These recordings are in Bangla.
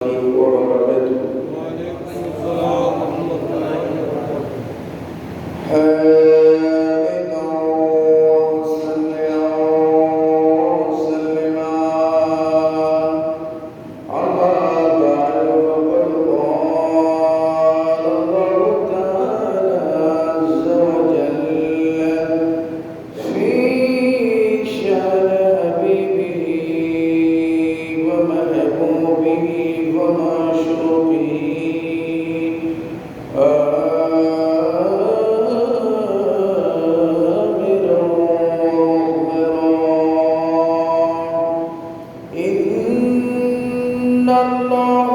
وبركاته. وعليكم السلام ورحمة الله وبركاته. حامدا وصليا وسلما على بعد فقد قال الله تعالى عز وجل في شأن حبيبه ومحبوبه ومعشوقه إن الله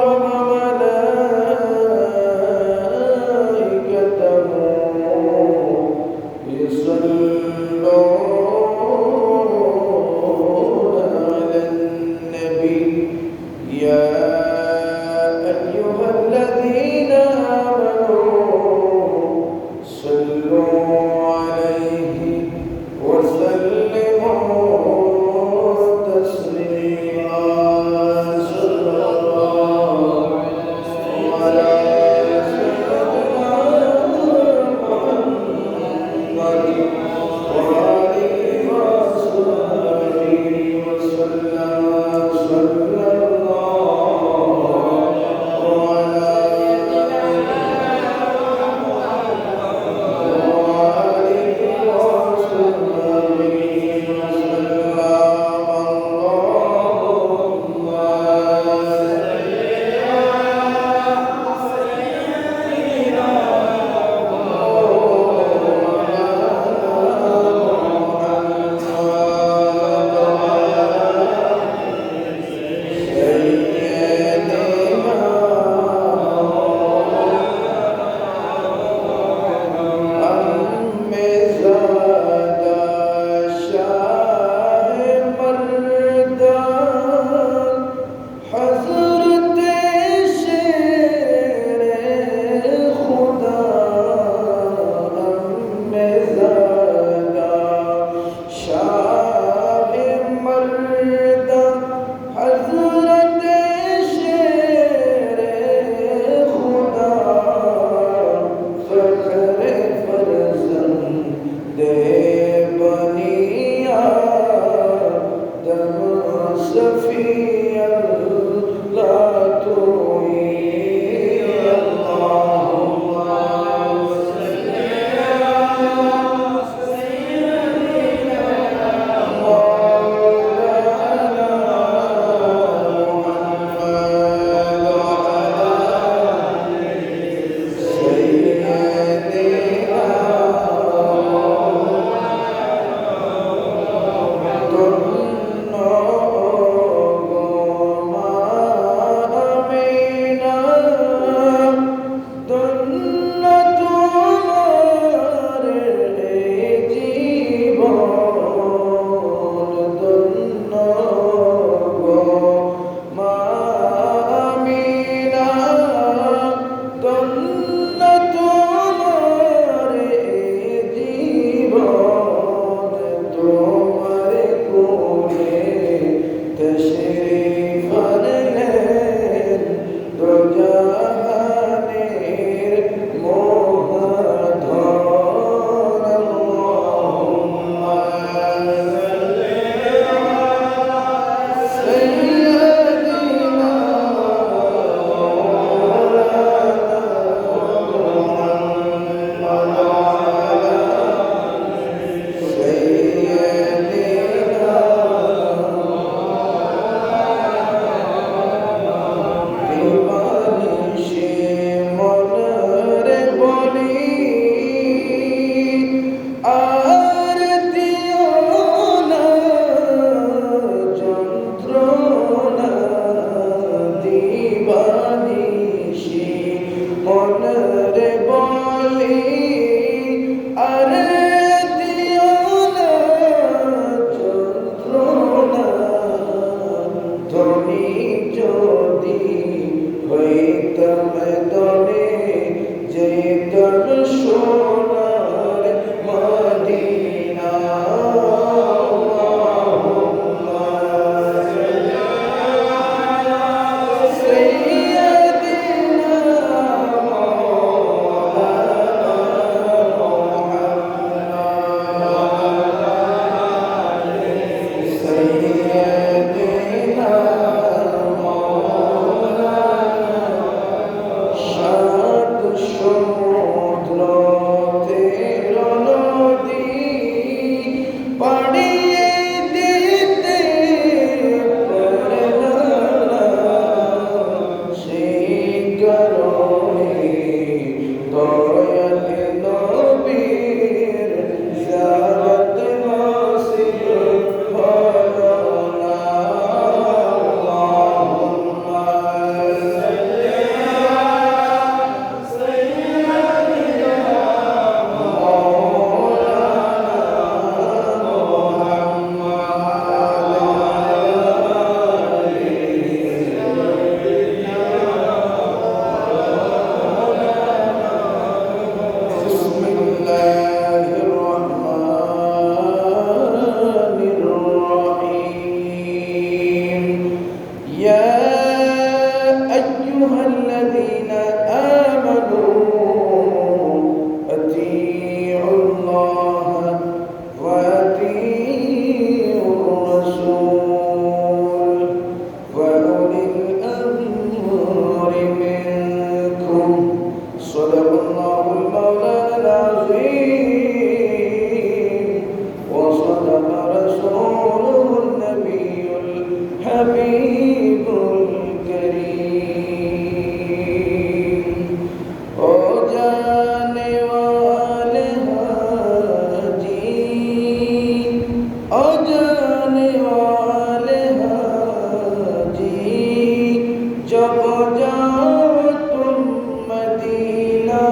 وملائكته يصلون على النبي يا أيها الذين آمنوا صلوا عليه وسلموا تسليما صلى الله على سيدنا محمد وآله وصحبه وسلم صلى الله Say أيها الذين آمنوا أطيعوا الله وأطيعوا الرسول وأولي الأمر منكم صدق الله المولانا العظيم وصدق رسوله النبي الحبيب الكريم ओ जाने वाले हाजी ओ जाने वाले हाजी जब जाओ तुम मदीना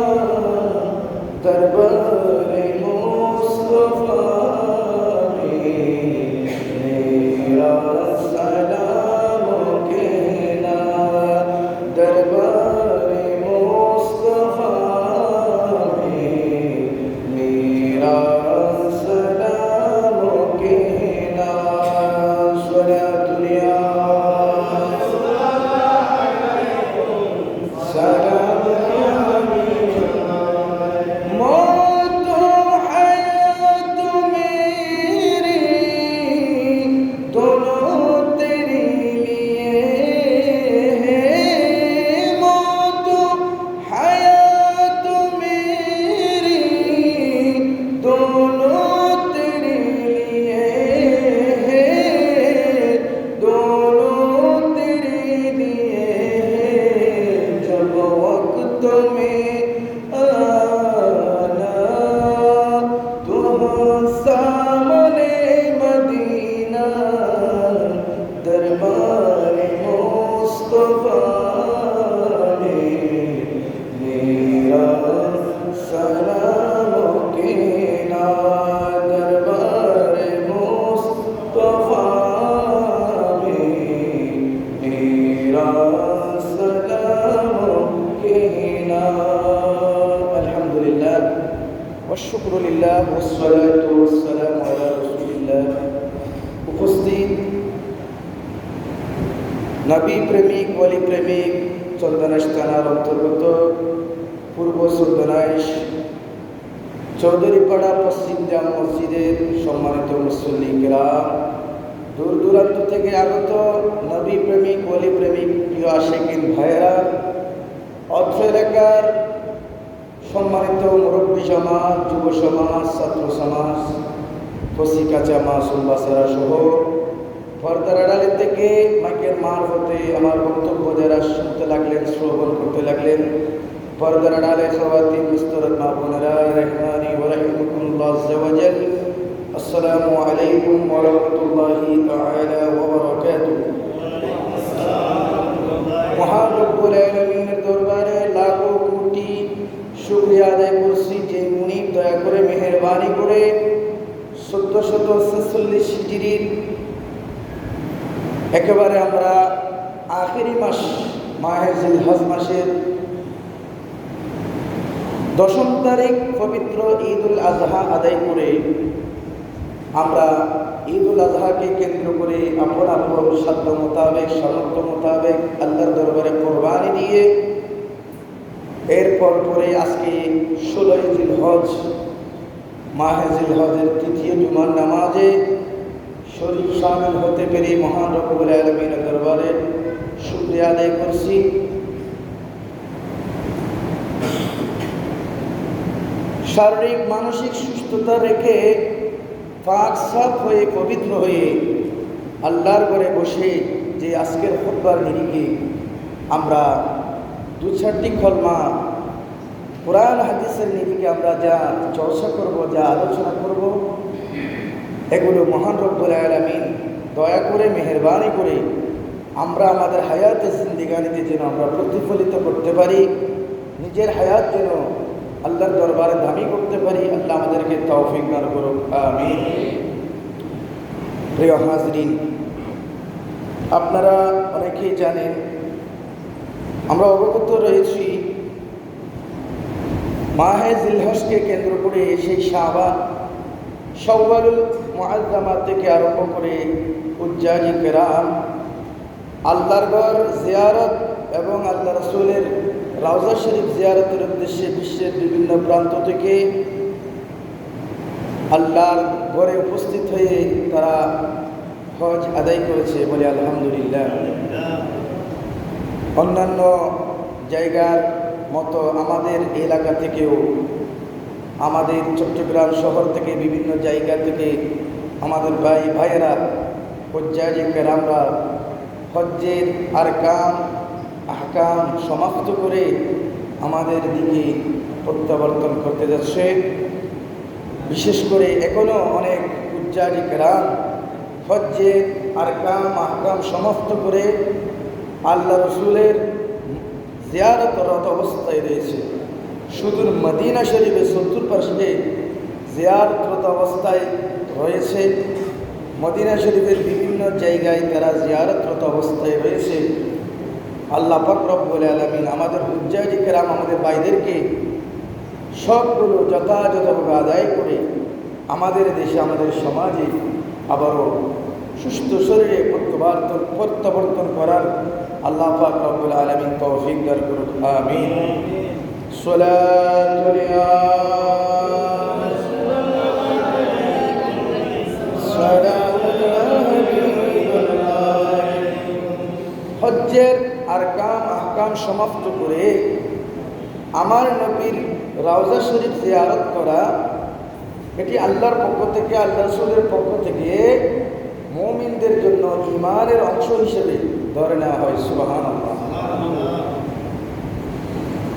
दरबारे मुस्तफा में मेरा सलाम कहना दरबारे मुस्तफा में मेरा सलाम कहना सलातुल्लाह सलाम मौत हयात मेरी दोनों तेरे लिए है मौत हयात मेरी दोनों तेरे लिए है दोनों तेरे लिए है जब वक्त में आना तुम सामने मदीना दरबारे मुस्तफा में मेरा सलाम कहना दरबारे मुस्तफा में मेरा सलाम कहना अल्हम्दुलिल्लाह والشكر لله والصلاة والسلام على رسول الله উপস্থিত নবী প্রেমিক ওলি প্রেমিক চন্দনাইশ থানার অন্তর্গত পূর্ব চন্দনাইশ চৌধুরীপাড়া পশ্চিম জাম মসজিদের সম্মানিত মুসল্লি কেরাম দূর দূরান্ত থেকে আগত নবী প্রেমিক ওলি প্রেমিক প্রিয় আশিকিন ভাইয়েরা অত্র এলাকার সম্মানিত মুরব্বী সমাজ যুব সমাজ ছাত্র সমাজ ফসিকাচা মাসুম বাসারা সহ পর্দার আড়ালে থেকে মাইকের মারফতে আমার বক্তব্য যারা শুনতে লাগলেন শ্রবণ করতে লাগলেন পর্দার আড়ালে খাওয়াতিন মুস্তরদ মা বোনেরা রহমানি ওয়া রাহিমাকুমুল্লাহ আযজা ওয়া জাল আসসালামু আলাইকুম ওয়া রাহমাতুল্লাহি তাআলা ওয়া বারাকাতুহু মহান রব্বুল আলামিনের দরবারে লাখো কোটি শুকরিয়া আদায় করছি যে মুনিব দয়া করে মেহেরবানি করে 1446 হিজরির একেবারে আমরা আখেরি মাস মাহে জিলহজ মাসের 10 তারিখ পবিত্র ঈদুল আজহা আদায় করে আমরা ঈদুল আজহাকে কেন্দ্র করে আপন আপন সাধ্য মোতাবেক সামর্থ্য মোতাবেক আল্লাহর দরবারে কোরবানি দিয়ে এরপর পরে আজকে 16 জিলহজ মাহে জিলহজের তৃতীয় জুমার নামাজে শরীফ শামিল হতে পেরে মহান রব্বুল আলামিনের দরবারে শুকরিয়া আদায় করছি। শারীরিক মানসিক সুস্থতা রেখে পাক সাফ হয়ে পবিত্র হয়ে আল্লাহর ঘরে বসে যে আজকের খুতবার নিরিখে আমরা 2-4টি কলমা কোরআন হাদিসের নিরিখে আমরা যা চর্চা করব যা আলোচনা করব এগুলো মহান রব্বুল আলামিন দয়া করে মেহেরবানি করে আমরা আমাদের হায়াতে জিন্দেগানিতে যেন আমরা প্রতিফলিত করতে পারি, নিজের হায়াত যেন আল্লাহর দরবারে দামি করতে পারি। আল্লাহ আমাদেরকে তৌফিক দান করুক, আমিন। প্রিয় হাজরিন, আপনারা অনেকেই জানেন, আমরা অবগত রয়েছি মাহে জিলহজকে কেন্দ্র করে সেই শাবান শাওয়ালুল মুআজ্জামা থেকে আরম্ভ করে উজ্জাজি কেরাম আল্লাহর ঘর জিয়ারত এবং আল্লাহ রাসূলের রওজা শরীফ জিয়ারতের উদ্দেশ্যে বিশ্বের বিভিন্ন প্রান্ত থেকে আল্লাহর ঘরে উপস্থিত হয়ে তারা হজ আদায় করেছে বলে আলহামদুলিল্লাহ। অন্যান্য জায়গার মতো আমাদের এলাকা থেকেও, আমাদের চট্টগ্রাম শহর থেকে বিভিন্ন জায়গা থেকে আমাদের ভাইয়েরা হজ্জাজে কেরামরা হজ্জের আহকাম সমাপ্ত করে আমাদের দিকে প্রত্যাবর্তন করতে যাচ্ছে। বিশেষ করে এখনও অনেক হুজ্জাজে কেরাম হজ্জের আহকাম সমাপ্ত করে আল্লাহ রসুলের জিয়ারতরত অবস্থায় রয়েছে। সুদূর মদিনা শরীফের চতুর্পার্শ্বে জিয়ারতরত অবস্থায় রয়েছে। মদিনা শরীফের বিভিন্ন জায়গায় তারা জিয়ারতরত অবস্থায় রয়েছে। আল্লাহ পাক রব্বুল আলামিন আমাদের হুজ্জাজে কেরাম আমাদের ভাইদেরকে সবগুলো যথাযথভাবে আদায় করে আমাদের দেশে, আমাদের সমাজে আবারও সুস্থ শরীরে প্রত্যাবর্তন করার আল্লাহ পাক রব্বুল আলামিন তৌফিক দান করুন, আমিন। সালাতু হজ্জের আহকাম সমাপ্ত করে আমার নবীর রওজা শরীফ জিয়ারত করা, এটি আল্লাহর পক্ষ থেকে, আল্লাহ রাসূলের পক্ষ থেকে মুমিনদের জন্য ঈমানের অংশ হিসেবে ধরে নেওয়া হয়। সুবহানাল্লাহ।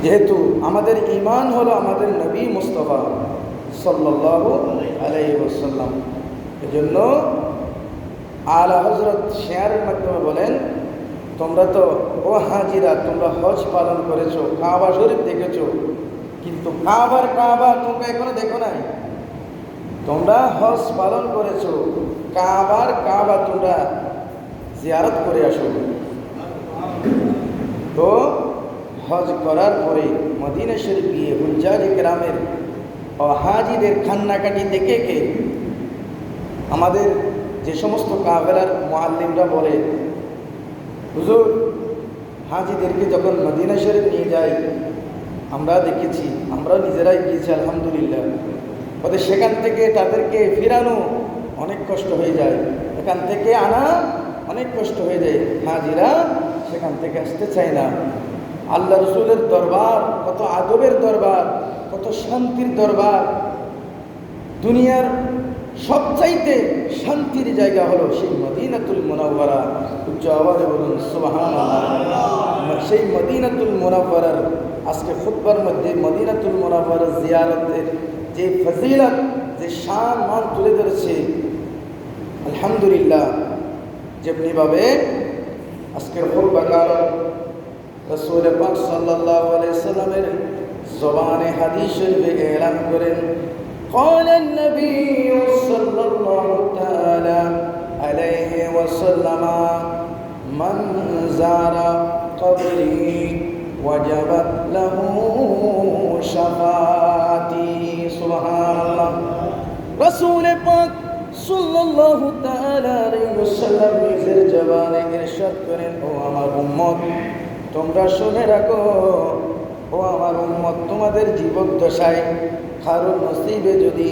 যেহেতু আমাদের ঈমান হলো আমাদের নবী মুস্তাফা সাল্লাল্লাহু আলাইহি ওয়াসাল্লাম, এজন্য আলা হযরত শেয়ারের মাধ্যমে বলেন, তোমরা তো ও হাজিরা, তোমরা হজ পালন করেছো, কাবা শরীফ দেখেছো, কিন্তু কাবা তোমরা এখনো দেখো নাই। তোমরা হজ পালন করেছো, কাবা তোমরা জিয়ারত করে আসো। তো হজ করার পরে মদিনা শরীফ গিয়ে হুজ্জাজে কেরামের ও হাজিদের কান্নাকাটি দেখে আমাদের যে সমস্ত কাফেলার মুআল্লিমরা বলে, হুজুর হাজিদেরকে যখন মদিনা শরীফ নিয়ে যায়, আমরা দেখেছি, আমরা নিজেরাই গিয়েছি আলহামদুলিল্লাহ, ওদের সেখান থেকে তাদেরকে ফিরানো অনেক কষ্ট হয়ে যায়, এখান থেকে আনা অনেক কষ্ট হয়ে যায়। হাজিরা সেখান থেকে আসতে চায় না। আল্লাহ রসুলের দরবার কত আদবের দরবার, কত শান্তির দরবার। দুনিয়ার সবচাইতে শান্তির জায়গা হলো সেই মদিনাতুল মুনাওয়ারা। উচ্চ আওয়াজে বলুন সুবহানাল্লাহ। সেই মদিনাতুল মুনাওয়ারার আজকে খুতবার মধ্যে মদিনাতুল মুনাওয়ারার জিয়ারতের যে ফজিলত, যে শান মান তুলে ধরেছে, আলহামদুলিল্লাহ। যেমনিভাবে আজকের খুতবাকার রাসূল পাক সাল্লাল্লাহু আলাইহি সাল্লামের জবানে হাদিস শরীফে এলান করেন, قال النبي صلى الله تعالى عليه وسلم من زار قبري وجبت له شفاعتي। সুবহান আল্লাহ। রাসূল পাক সাল্লাল্লাহু তাআলা আলাইহি ওয়াসাল্লাম নিজের জবানে ইরশাদ করেন, ও আমার উম্মত, তোমরা শুনে রাখো, ও আমার উম্মত, তোমাদের জীবদ্দশায় কারো নসিবে যদি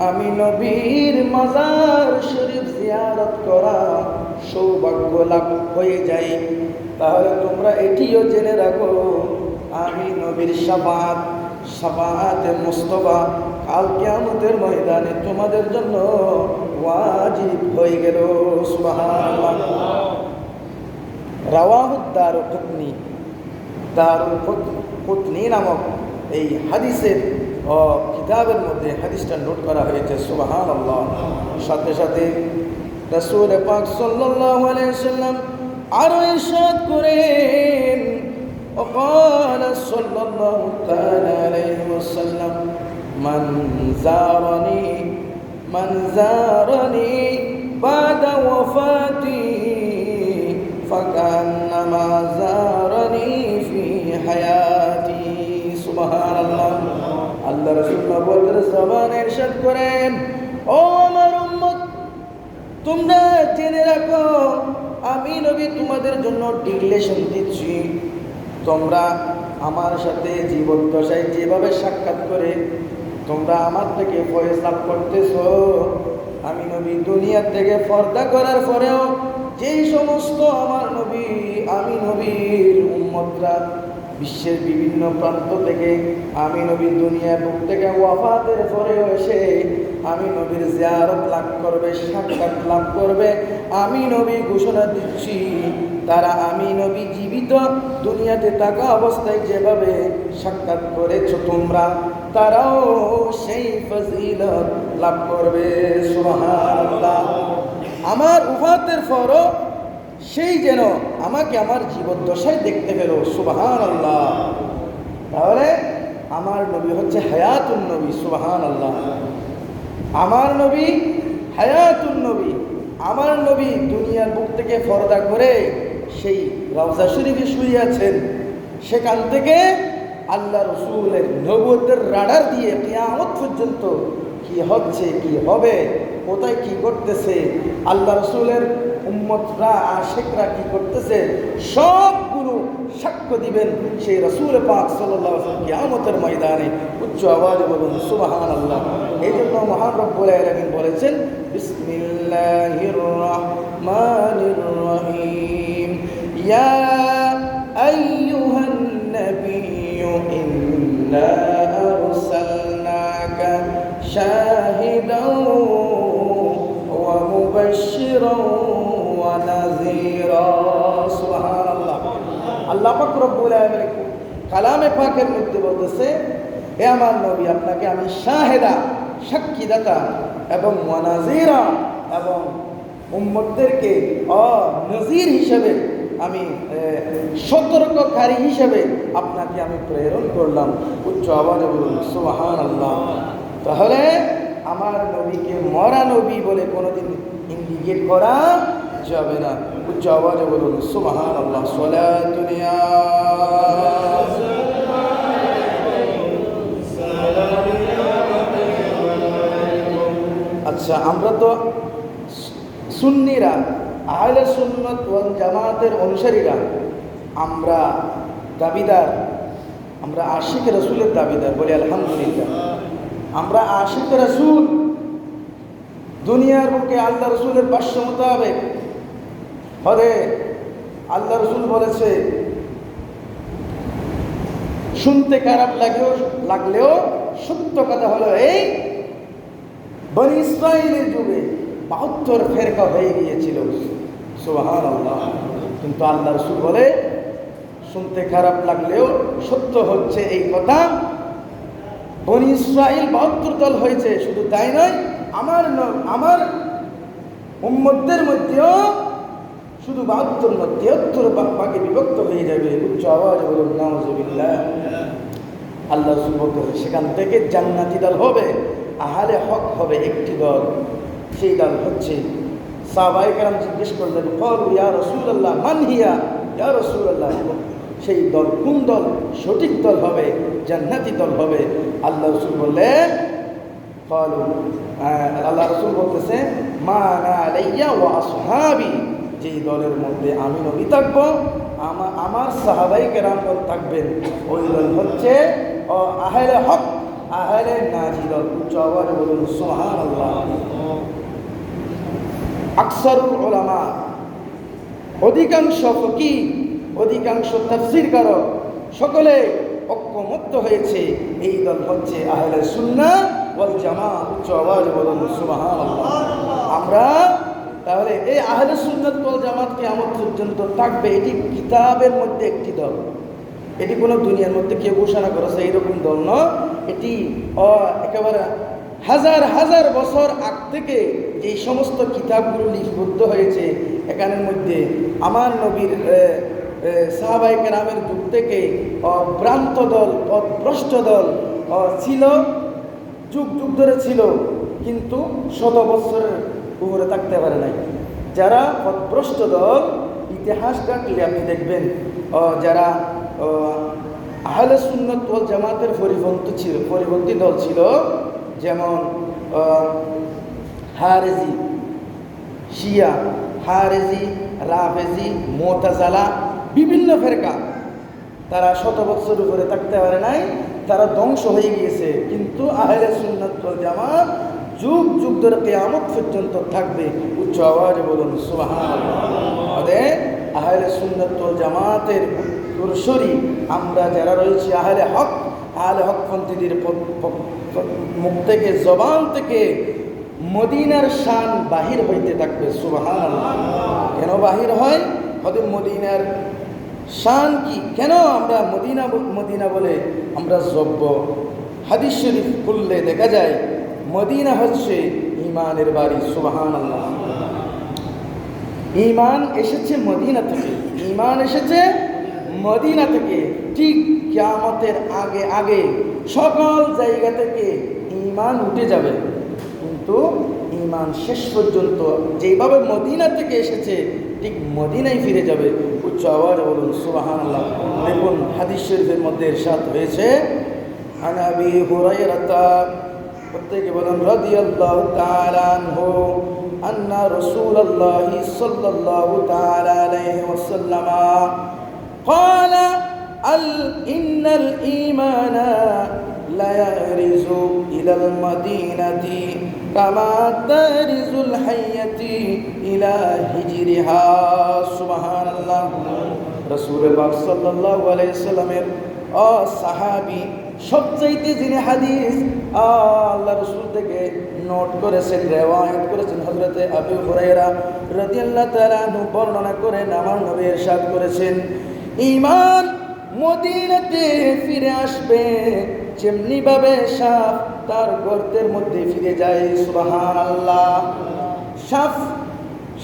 আমি নবীর মাজার শরীফ জিয়ারত করা সৌভাগ্য লাভ হয়ে যায়, তাহলে তোমরা এটিও জেনে রাখো, আমি নবীর শাফাআতে মুস্তাফা কাল কিয়ামতের ময়দানে তোমাদের জন্য ওয়াজিব হয়ে গেল। সুবহানাল্লাহ। রাওয়াহুদ দারুকুতনি নামক এই হাদিসের কিতাবের মধ্যে হাদিসটা নোট করা হয়েছে। সুবহানাল্লাহ। সাথে সাথে রাসূল পাক সাল্লাল্লাহু আলাইহি ওয়াসাল্লাম আরো ইরশাদ করেন, وقال صلى الله تعالى عليه وسلم من زارني بعد وفاتي فكأنما زارني في حياتي। সুবহানাল্লাহ। আল্লাহ রাসূল নবুয়তের জবানে ইরশাদ করেন, ও আমার উম্মত, তোমরা জেনে রাখো, আমি নবী তোমাদের জন্য ডিক্লেরেশন দিচ্ছি, তোমরা আমার সাথে জীবদ্দশায় যেভাবে সাক্ষাৎ করে তোমরা আমার থেকে ফয়েজ লাভ করতেছ, আমি নবী দুনিয়া থেকে পর্দা করার পরেও যেই সমস্ত আমার নবী আমি নবীর উম্মতরা বিশ্বের বিভিন্ন প্রান্ত থেকে আমি নবী দুনিয়ার বুক থেকে ওয়াফাতের পরেও এসে আমি নবীর জিয়ারত লাভ করবে, সাক্ষাৎ লাভ করবে, আমি নবী ঘোষণা দিচ্ছি তারা আমি নবী জীবিত দুনিয়াতে থাকা অবস্থায় যেভাবে সাক্ষাৎ করেছ তোমরা, তারাও সেই ফজিলত লাভ করবে। সুবহানাল্লাহ। আমার ওফাতের পরও সেই যেন আমাকে আমার জীবদ্দশায় দেখতে পেল। সুবহানাল্লাহ। তাহলে আমার নবী হচ্ছে হায়াতুন নবী। সুবহানাল্লাহ। আমার নবী হায়াতুন নবী। আমার নবী দুনিয়ার বুক থেকে পর্দা করে সেই রওজা শরীফে শুয়ে আছেন, সেখান থেকে আল্লাহ রসুলের নবুয়তের রাডার দিয়ে কিয়ামত পর্যন্ত কি হচ্ছে, কি হবে, কোথায় কি করতেছে, আল্লাহ রসুলের উম্মতরা আশিকরা কি করতেছে, সবগুলো সাক্ষ্য দিবেন সেই রসুল পাক সাল্লাল্লাহু আলাইহি ওয়াসাল্লাম কিয়ামতের ময়দানে। উচ্চ আওয়াজে বলুন সুবহানাল্লাহ। এই জন্য মহান রব্বুল আলামিন বলেছেন বিসমিল্লাহির রহমানির রহিম, ইয়া আইয়ুহান নাবিয়্যু ইন্না আরসালনাকা শাহিদাও ওয়া মুবাশশিরাও ওয়া নাযীরা। সুবহানাল্লাহ। আল্লাহ পাক রব্বুল আলামিন কালামে পাকের মধ্যে বলতেছে, হে আমার নবী আপনাকে আমি শাহেদা সাক্ষীদাতা এবং ওয়া নাযীরা এবং উম্মতদেরকে নজির হিসেবে আমি সতর্ককারী হিসেবে আপনাকে আমি প্রেরণ করলাম। উচ্চ আওয়াজে বলুন সুবহানাল্লাহ। তাহলে আমার নবীকে মরা নবী বলে কোনোদিন ইন্ডিকেট করা যাবে না। উচ্চ আওয়াজে বলুন সুবহানাল্লাহ। সালাতুন ইয়া আচ্ছা, আমরা তো সুন্নিরা, আহলে সুন্নাত ওয়াল জামাতের অনুসারীরা, আমরা দাবিদার, আমরা আশিক রাসূলের দাবিদার বলি আলহামদুলিল্লাহ। আমরা আশিক রাসূল, দুনিয়ার বুকে আল্লাহ রসুলের ভাষ্য মোতাবেক হলে আল্লাহ রসুল বলেছে, শুনতে খারাপ লাগলেও সত্য কথা হলো এই, বনি ইসরাইলের যুগে 72 ফেরকা হয়ে গিয়েছিল। সুবহানাল্লাহ। কিন্তু আল্লাহ রসুল বলে শুনতে খারাপ লাগলেও সত্য হচ্ছে এই কথা, বনি ইসরাইল 72 দল হয়েছে। শুধু তাই নয়, আমার উম্মতদের মধ্যেও শুধু 72 না 73 ভাগে বিভক্ত হয়ে যাবে। উচ্চ আওয়াজে বলুন নাউজুবিল্লাহ। আল্লাহ রসুল বলতেছে সেখান থেকে জান্নাতি দল হবে, আহলে হক হবে একটি দল। সেই দল হচ্ছে, সাহাবায়ে কেরাম জিজ্ঞেস করলেন, ক্বালু ইয়া রাসূলুল্লাহ মান হিয়া, ইয়া রাসূলুল্লাহ সেই দল কোন দল, সঠিক দল হবে, জান্নাতি দল হবে? আল্লাহ রসুল বললেন, ক্বালু আল্লাহ রসুল বলতেছে মা আনা আলাইয়া ওয়া আসহাবি, যেই দলের মধ্যে আমি নবী থাকবো, আমার সাহাবায়ে কেরাম দল থাকবেন, ওই দল হচ্ছে আহলে হক, আহলে নাজি দল। উচ্চ আওয়াজে বলুন সুবহানাল্লাহ। আকসারুল উলামা, অধিকাংশ ফকিহ, অধিকাংশ তাফসীরকারক সকলে ঐক্যমত্য হয়েছে এই দল হচ্ছে আহলে সুন্নাহ ওয়াল জামাত। উচ্চ আওয়াজে বলুন সুবহানাল্লাহ। আমরা তাহলে এই আহলে সুন্নাত ওয়াল জামাত কিয়ামত পর্যন্ত থাকবে, এটি কিতাবের মধ্যে একটি দল। এটি কোনো দুনিয়ার মধ্যে কেউ ঘোষণা করেছে এইরকম দল নয়। এটি একেবারে হাজার হাজার বছর আগ থেকে যেই সমস্ত কিতাবগুলো লিপিবদ্ধ হয়েছে, এখানের মধ্যে আমার নবীর সাহাবায়ে কেরামের যুগ থেকে ভ্রান্ত দল, পথভ্রষ্ট দল ছিল, যুগ যুগ ধরে ছিল, কিন্তু 100 বছরের উপরে থাকতে পারে নাই। যারা পথভ্রষ্ট দল, ইতিহাস ঘাটলে আপনি দেখবেন যারা আহলে সুন্নাত ওয়াল জামাতের পরিপন্থী দল ছিল, যেমন হারেজি, শিয়া, হারেজি, রাফেজি, মুতাজিলা, বিভিন্ন ফেরকা, তারা 100 বছর উপরে থাকতে পারে নাই, তারা ধ্বংস হয়ে গিয়েছে। কিন্তু আহলে সুন্নাত ওয়াল জামাত যুগ যুগ ধরে কিয়ামত পর্যন্ত থাকবে। উচ্চ আওয়াজে বলুন সুবহানাল্লাহ। আহলে সুন্নাত ওয়াল জামাতের উত্তরসূরি আমরা যারা রয়েছি, আহলে হক পন্থীদের মুখ থেকে, জবান থেকে মদিনার শান বাহির হইতে থাকবে। সুবহানাল্লাহ। কেন বাহির হয়? হয়তো মদিনার শান কি, কেন আমরা মদিনা বলে আমরা জব্ব? হাদিস শরীফ খুললে দেখা যায় মদিনা হচ্ছে ঈমানের বাড়ি। সুবহানাল্লাহ। ঈমান এসেছে মদিনা থেকে, ঈমান এসেছে মদিনা থেকে। ঠিক কিয়ামতের আগে আগে সকল জায়গা থেকে ঈমান উঠে যাবে, কিন্তু ঈমান শেষ পর্যন্ত যেভাবে মদিনা থেকে এসেছে ঠিক মদিনায় ফিরে যাবে। উচ্চ আওয়াজে বলুন সুবহানাল্লাহ। দেখুন হাদিস শরীফের মধ্যে ইরশাদ হয়েছে, আন আবি হুরায়রা, প্রত্যেকে বলুন রাদিয়াল্লাহু তাআলা আনহু, আন্না রাসূলুল্লাহি সাল্লাল্লাহু তাআলা আলাইহি ওয়াসাল্লাম قال إن الإيمان لا يرز إلى المدينة كما ترز الحية إلى هجرها। سبحان الله। رسول الله صلى الله عليه وسلم সাহাবী সবচাইতে যিনি হাদিস আল্লাহ রাসূল থেকে নোট করেছেন, রিওয়ায়াত করেছেন, হযরতে আবু হুরায়রা রাদিয়াল্লাহু তাআলা আনহু বর্ণনা করেন, আমার নবী ইরশাদ করেছেন, ঈমান মদিনাতে ফিরে আসবে যেমনি ভাবে সাপ তার গর্তের মধ্যে ফিরে যায়। সুবহানাল্লাহ। সাপ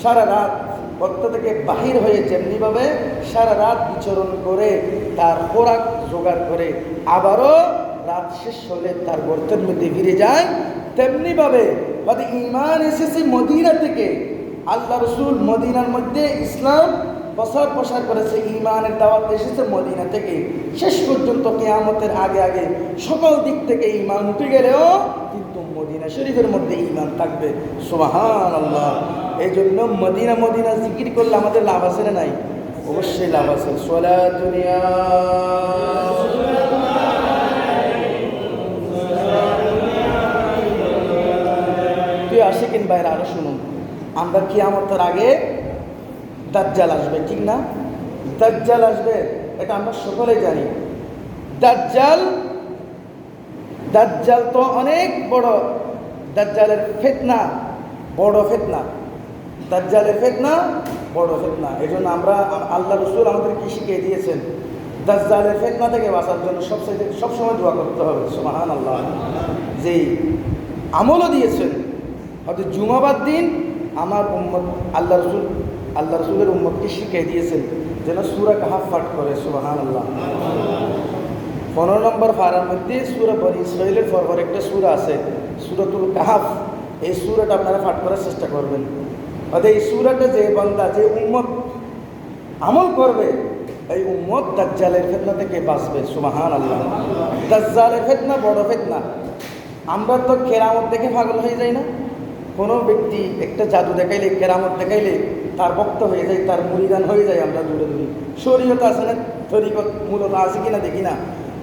সারা রাত গর্ত থেকে বাহির হয়ে যেমনি ভাবে সারা রাত বিচরণ করে তার খোরাক জোগাড় করে আবারও রাত শেষ হলে তার গর্তের মধ্যে ফিরে যায়, তেমনি ভাবে ঈমান এসেছে মদিনা থেকে। আল্লাহ রাসূল মদিনার মধ্যে ইসলাম প্রসার করেছে, ঈমানের দাওয়াত এসেছে মদিনা থেকে। শেষ পর্যন্ত কিয়ামতের আগে আগে সকল দিক থেকে ঈমান উঠে গেলেও কিন্তু মদিনা শরীফের মধ্যে ঈমান থাকবে। সুবহানাল্লাহ। এই জন্য মদিনা জিকির করলে আমাদের লাভ আছে না নাই? অবশ্যই লাভ আছে। সালাতুন ইয়া তুই আশিকিন ভাইরা আরো শুনুন, আমরা কিয়ামতের আগে দাজ্জাল আসবে, ঠিক না? দাজ্জাল আসবে, এটা আমরা সকলেই জানি। দাজ্জাল তো অনেক বড়, দাজ্জালের ফিতনা বড় ফিতনা, দাজ্জালের ফিতনা বড় ফিতনা। এই জন্য আমরা আল্লাহ রাসূল আমাদের কি শিখিয়ে দিয়েছেন? দাজ্জালের ফিতনা থেকে বাঁচার জন্য সবসময় দোয়া করতে হবে। সুবহানাল্লাহ। যেই আমলও দিয়েছেন, হয়তো জুমাবার দিন আমার উম্মত আল্লাহ রাসূলের উম্মতকে শিখিয়ে দিয়েছেন যেন সূরা কাহাফ পাঠ করে। সুবহানাল্লাহ। 15 নম্বর পারার মধ্যে সূরা বনী ইসরাঈলের পর একটা সূরা আছে, সূরাতুল কাহাফ। এই সূরাটা আপনারা পাঠ করার চেষ্টা করবেন। অর্থাৎ এই সূরাটা যে বান্দা, যে উম্মত আমল করবে, এই উম্মত দাজ্জালের ফিতনা থেকে বাঁচবে। সুবহানাল্লাহ। দাজ্জালের ফিতনা বড় ফিতনা। আমরা তো কেরামত দেখে পাগল হয়ে যাই না? কোনো ব্যক্তি একটা জাদু দেখাইলে, কেরামত দেখাইলে তার ভক্ত হয়ে যায়, তার মুরিদান হয়ে যায়, আমরা দূরে দূরে। শরীয়ত আছে না, তরিকত মূলত আছে কিনা দেখি না।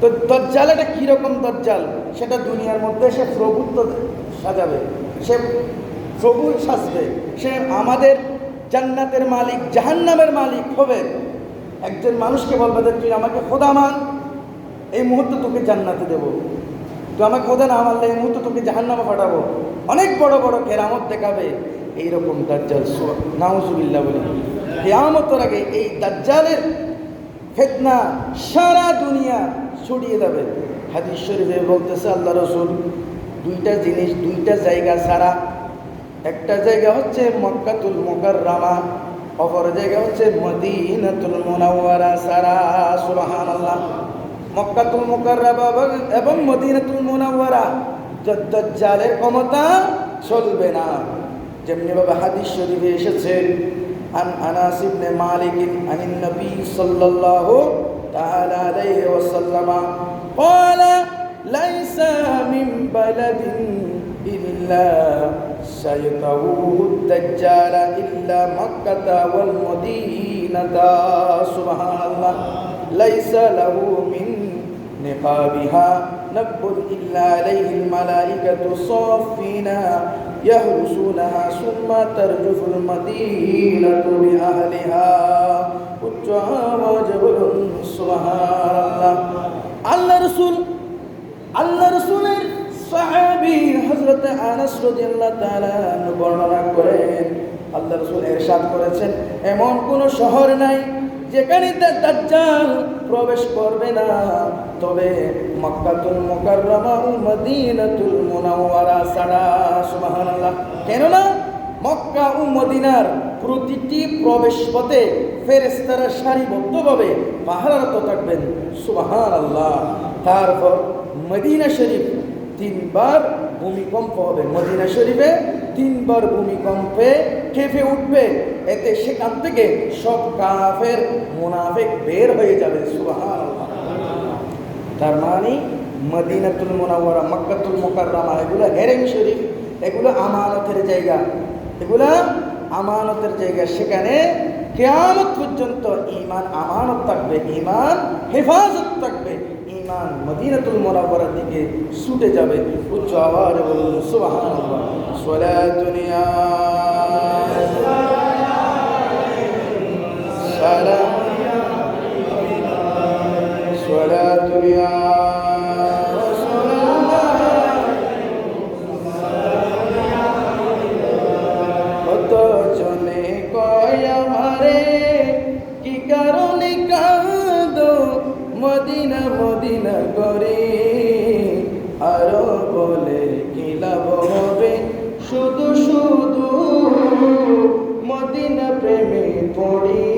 তো দাজ্জাল এটা কীরকম দাজ্জাল? সেটা দুনিয়ার মধ্যে সে প্রভুত্ব সাজাবে, সে প্রভু সাজবে, সে আমাদের জান্নাতের মালিক জাহান্নামের মালিক হবে। একজন মানুষকে বলবে যে তুই আমাকে খোদা মান, এই মুহূর্তে তোকে জান্নাতে দেবো, তুই আমাকে খোদা না মানলে এই মুহূর্তে তোকে জাহান্নামে পাঠাবো। অনেক বড় বড় কেরামত দেখাবে। এইরকম দাজ্জাল, নাউজুবিল্লাহ বলে। কিয়ামতের আগে এই দাজ্জালের ফিতনা সারা দুনিয়া ছড়িয়ে যাবে। হাদিস শরীফে বলতেছে আল্লাহ রাসূল, দুইটা জিনিস, দুইটা জায়গা ছাড়া, একটা জায়গা হচ্ছে মক্কাতুল মুকাররমা, অপর জায়গা হচ্ছে মদিনাতুল মুনাওয়ারা ছাড়া। সুবহানাল্লাহ। মক্কাতুল মুকাররমা এবং মদিনাতুল মুনাওয়ারা দাজ্জালের ক্ষমতা চলবে না। যেমনিভাবে হাদিস শরীফে এসেছে, আন আনাস ইবনে মালিক আনিন নবী সাল্লাল্লাহু তাআলা আলাইহি ওয়াসাল্লাম قال ليس من بلد إلا سيطوه الدجال إلا مكة والمدينة। سبحان الله। লাইসা লাহু মিন নিকাবিহা নাকবুল ইল্লা আলাইহিল মালাইকাতু সাফিনা ইয়াহরুসুনাহা সুম্মা তারজুফুল মাদিনাতু বিআহলিহা। উচ্চ আওয়াজে বলুন সুবহানাল্লাহ। আল্লাহ রাসূলের সাহাবী হযরত আনাস রাদিয়াল্লাহু তাআলা বর্ণনা করেন, আল্লাহ রাসূল ইরশাদ করেছেন, এমন কোন শহর নাই যেখানে দাজ্জাল প্রবেশ করবে না, তবে মক্কাতুল মুকাররমা ও মদিনাতুল মুনাওয়ারা ছাড়া। সুবহানাল্লাহ। কেননা মক্কা ও মদিনার প্রতিটি প্রবেশ পথে ফেরেশতারা সারিবদ্ধভাবে পাহারারত থাকবেন। সুবহানাল্লাহ। তারপর মদিনা শরীফ 3 বার ভূমিকম্প হবে। মদিনা শরীফে 3 বার ভূমিকম্পে কেঁপে উঠবে, এতে সেখান থেকে সব কাফের মুনাফিক বের হয়ে যাবে। সুবহানাল্লাহ। তার মানে মদিনাতুল মুনাওয়ারা, মক্কাতুল মুকাররমা এগুলো হেরেম শরীফ, এগুলো আমানতের জায়গা, এগুলো আমানতের জায়গা। সেখানে কিয়ামত পর্যন্ত ঈমান আমানত থাকবে, ঈমান হেফাজত থাকবে, ঈমান মদিনাতুল মুনাওয়ারার দিকে ছুটে যাবে। উচ্চ আওয়াজে বলুন সুবহানাল্লাহ। সালাতুন ইয়া সালাম, সালাতুন ইয়া রাসূলুল্লাহ। কত জনে কয় আমারে কি কারণে কাঁদো মদিনা মদিনা করে, আরো বলে কি লাভ হবে শুধু শুধু মদিনা প্রেমে পড়ি।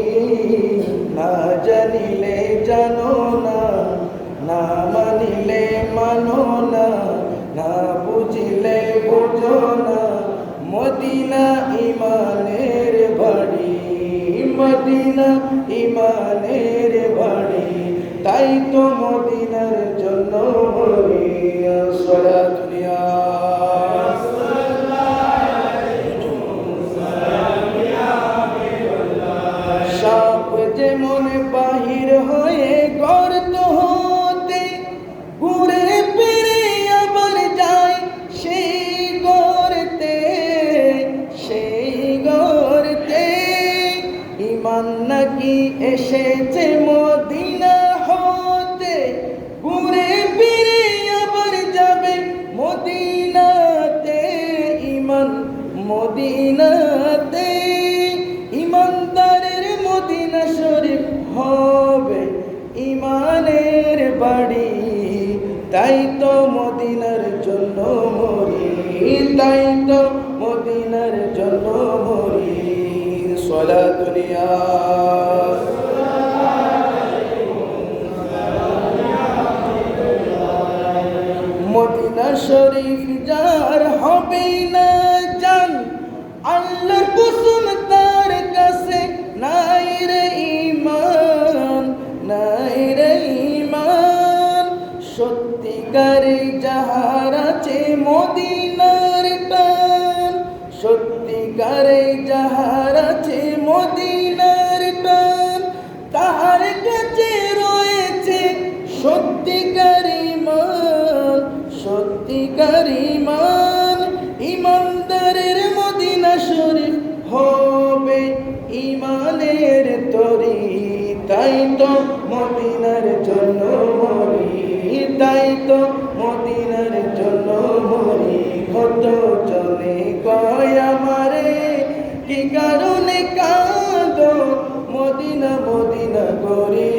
না জানিলে জানো না, না মানিলে মানো না, না বুঝিলে বুঝো না, মদিনা ইমানের বাড়ি, মদিনা ইমানের বাড়ি, তাই তো মদিনার জন্য মরি। সালাতুন ইয়া সাপ যেমন বাহির হয়ে গর্ত হতে ঘুরে ফিরে আবার যায় সেই গর্তে, সেই গর্তে ঈমান নাকি এসেছে মদিনা হতে, ঘুরে ফিরে আবার যাবে মদিনাতে, ঈমান মদিনাতে। ঈমানদারের মদিনা শরীফ হবে ঈমানের বাড়ি, তাই তো মদিনার জন্য মরি, তাই তো মদিনার জন্য মরি। সালাতুন ইয়া মদিনা শরীফ যার হবে না জান, আল্লাহর কসম তার কাছে নাই রে ঈমান, নাই রে ঈমান। সত্যিকারে যাহার আছে মদিনার টান, সত্যিকারে যাহার আছে মদিনার টান, তাহার কাছে রয়েছে সত্যিকার ঈমান, সত্যিকার ঈমান। ঈমানদারের মদিনা শরীফ হবে ঈমানের তরি, তাই তো মদিনার জন্য মরি, তাই তো মদিনার জন্য মরি। কত জনে কয় আমারে কি কারণে কাঁদো মদিনা মদিনা করি,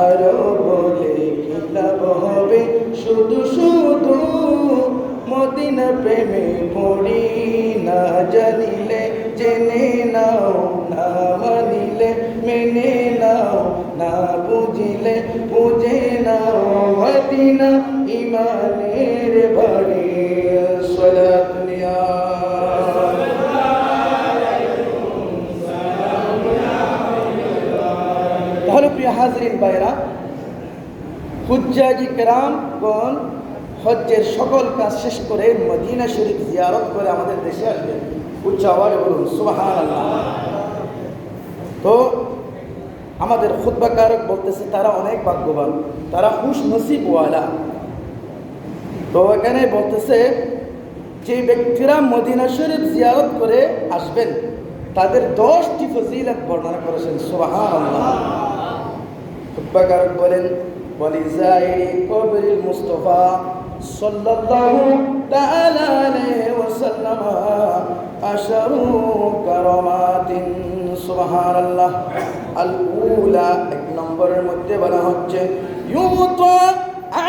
আরো বলে কি লাভ হবে শুধু শুধু মদিনা প্রেমে পড়ি। না জানিলে জেনে নাও, না মানিলে মেনে নাও, না বুঝিলে বুঝে নাও, মদিনা ইমানের বাড়ি। সালাতুন ইয়া তাহলে প্রিয় হাজরিন ভাইরা, হুজ্জাজি কেরামগণ হজ্জের সকল কাজ শেষ করে মদিনা শরীফ জিয়ারত করে আমাদের দেশে আসবে। উচ্চ আওয়াজে বলুন সুবহানাল্লাহ। তো আমাদের খুতবাকারক বলতেছে তারা অনেক ভাগ্যবান, তারা খুশ নসিবওয়ালা। তো এখানে বলতেছে যে ব্যক্তিরা মদিনা শরীফ জিয়ারত করে আসবেন তাদের 10টি ফজিলত বর্ণনা করেছেন। সুবহানাল্লাহ। খুতবাকারক বলেন ওয়ালিজাইরি কবরিল মুস্তাফা সাল্লাল্লাহু তাআলা আলাইহি ওয়াসাল্লাম আশারু কারামাতিন। সুবহানাল্লাহ। আল উলা, 1 নম্বরের মধ্যে বলা হচ্ছে ইউতা